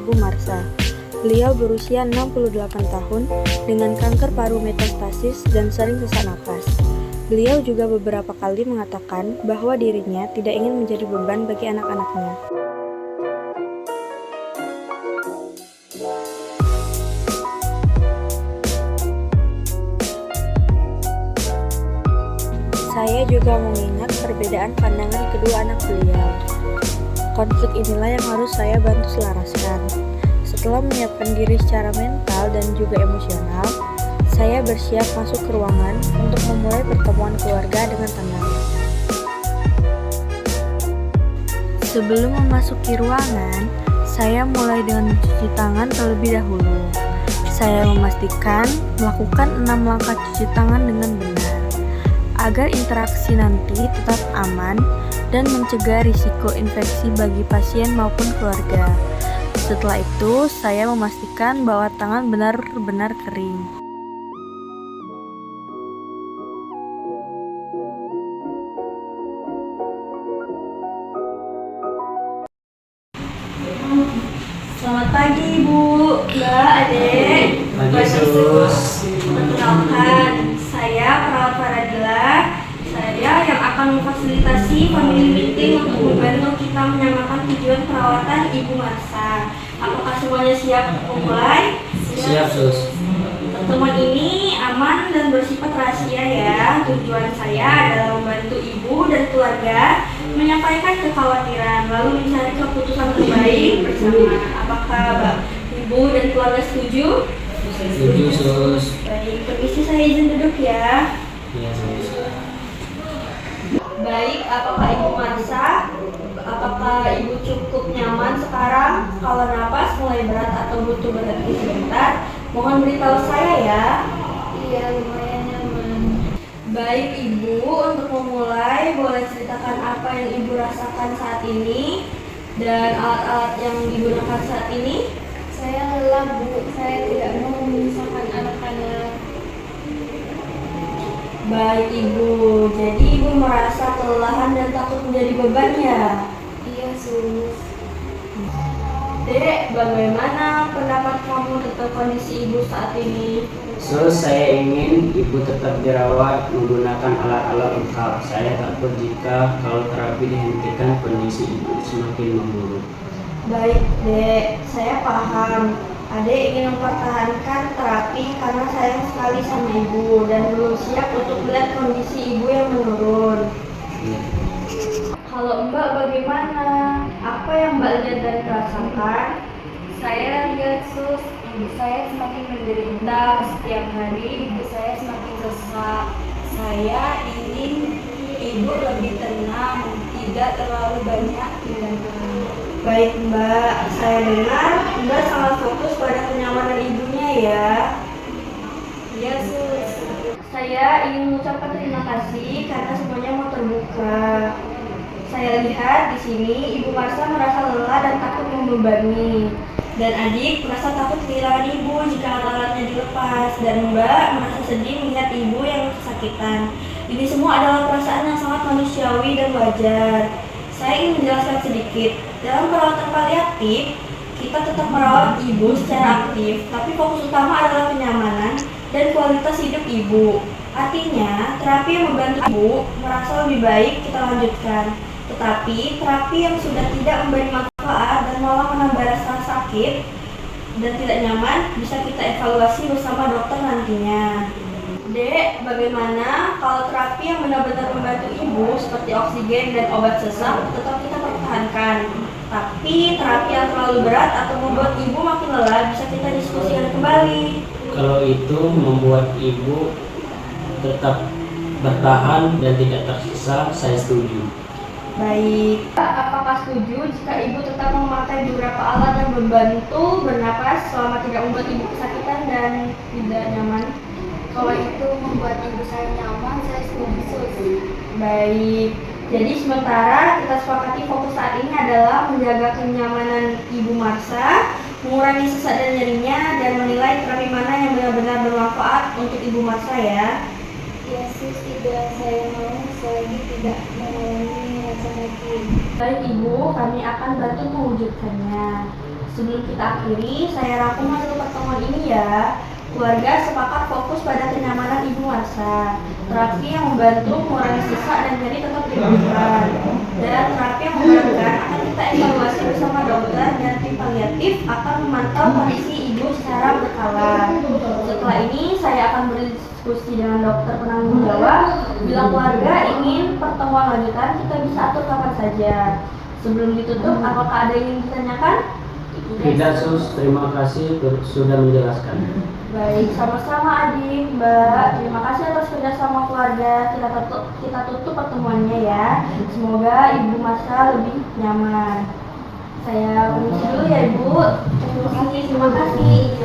Ibu Marsha. Beliau berusia 68 tahun dengan kanker paru metastasis dan sering sesak napas. Beliau juga beberapa kali mengatakan bahwa dirinya tidak ingin menjadi beban bagi anak-anaknya. Saya juga mengingat perbedaan pandangan kedua anak beliau. Konflik inilah yang harus saya bantu selaraskan. Setelah menyiapkan diri secara mental dan juga emosional, saya bersiap masuk ke ruangan untuk memulai pertemuan keluarga dengan tenang. Sebelum memasuki ruangan, saya mulai dengan mencuci tangan terlebih dahulu. Saya memastikan melakukan 6 langkah cuci tangan dengan benar, agar interaksi nanti tetap aman dan mencegah risiko infeksi bagi pasien maupun keluarga. Setelah itu, saya memastikan bahwa tangan benar-benar kering. Selamat pagi Ibu, Mbak, Adek. Pagi, Sus. Perkenalkan, saya Perawat Faradila. Saya yang akan memfasilitasi family meeting untuk membantu kita menyamakan tujuan perawatan Ibu Marsha. Apakah semuanya siap memulai? Siap, Sus. Pertemuan ini aman dan bersifat rahasia ya. Tujuan saya adalah membantu ibu dan keluarga menyampaikan kekhawatiran lalu mencari keputusan terbaik bersama. Apakah Bapak, Ibu dan keluarga setuju? Setuju, Sus. Baik, permisi saya izin duduk ya. Iya, Sus. Baik, apakah Ibu Marsha? Apakah Ibu cukup nyaman sekarang? Kalau napas mulai berat atau butuh berhenti sebentar, mohon beritahu saya ya. Iya, lumayan nyaman. Baik Ibu, untuk memulai boleh ceritakan apa yang Ibu rasakan saat ini dan alat-alat yang digunakan saat ini? Saya lelah, Bu. Saya tidak mau memisahkan anak-anak. Baik Ibu, jadi Ibu merasa kelelahan dan takut menjadi beban ya? Iya, Sus. Dek, bagaimana pendapat kamu tentang kondisi Ibu saat ini? Sus, saya ingin Ibu tetap dirawat menggunakan alat-alat lengkap. Saya takut jika kalau terapi dihentikan kondisi Ibu semakin memburuk. Baik Dek, saya paham. Adek ingin mempertahankan terapi karena sayang sekali sama Ibu dan belum siap untuk melihat kondisi Ibu yang menurun. Iya. Kalau Mbak bagaimana? Apa yang Mbak lihat dan rasakan? Saya lihat, Sus, ibu saya semakin menderita. Setiap hari ibu saya semakin sesak. Saya ingin ibu lebih tenang, tidak terlalu banyak tindakan. Baik Mbak, saya dengar Mbak sangat fokus pada kenyamanan ibunya ya. Iya, Sus. Saya ingin mengucapkan terima kasih karena semuanya mau terbuka. Saya lihat di sini Ibu Marsha merasa lelah dan takut membebani. Dan adik merasa takut kehilangan ibu jika alat-alatnya dilepas. Dan Mbak merasa sedih melihat ibu yang kesakitan. Ini semua adalah perasaan yang sangat manusiawi dan wajar. Saya ingin menjelaskan sedikit. Dalam perawatan paliatif, kita tetap merawat ibu secara aktif, tapi fokus utama adalah kenyamanan dan kualitas hidup ibu. Artinya, terapi yang membantu ibu merasa lebih baik kita lanjutkan. Tetapi, terapi yang sudah tidak memberi manfaat dan malah menambah rasa sakit dan tidak nyaman bisa kita evaluasi bersama dokter nantinya. Dek, bagaimana kalau terapi yang benar-benar membantu ibu seperti oksigen dan obat sesak tetap kita pertahankan? Tapi terapi yang terlalu berat atau membuat ibu makin lelah bisa kita diskusikan kembali. Kalau itu membuat Ibu tetap bertahan dan tidak tersiksa, saya setuju. Baik, apakah setuju jika ibu tetap memakai beberapa alat yang membantu bernapas selama tidak membuat ibu kesakitan dan tidak nyaman? Kalau itu membuat ibu saya nyaman, saya setuju, Sus. Baik, jadi sementara kita sepakati fokus saat ini adalah menjaga kenyamanan Ibu Marsha, mengurangi sesak dan nyerinya, dan menilai terapi mana yang benar-benar bermanfaat untuk Ibu Marsha ya. Ya, Sus, tidak saya mau selagi tidak mengalami rasa sakit. Baik Ibu, kami akan bantu mewujudkannya. Sebelum kita akhiri, saya rangkum hasil pertemuan ini ya. Keluarga sepakat fokus pada kenyamanan Ibu Marsa. Terapi yang membantu mengurangi sesak dan nyeri tetap diberikan. Dan terapi yang memberatkan akan kita evaluasi bersama dokter dan tim paliatif akan memantau kondisi Ibu secara berkala. Setelah ini saya akan berdiskusi dengan dokter penanggung jawab. Bila keluarga ingin pertemuan lanjutan, kita bisa atur kapan saja. Sebelum ditutup, apakah ada yang ingin ditanyakan? Tidak, Sus. Terima kasih sudah menjelaskan. Baik, sama-sama Adik, Mbak. Terima kasih atas kerjasama keluarga. Kita tutup pertemuannya ya. Semoga Ibu Marsa lebih nyaman. Saya permisi dulu ya Ibu. Terima kasih.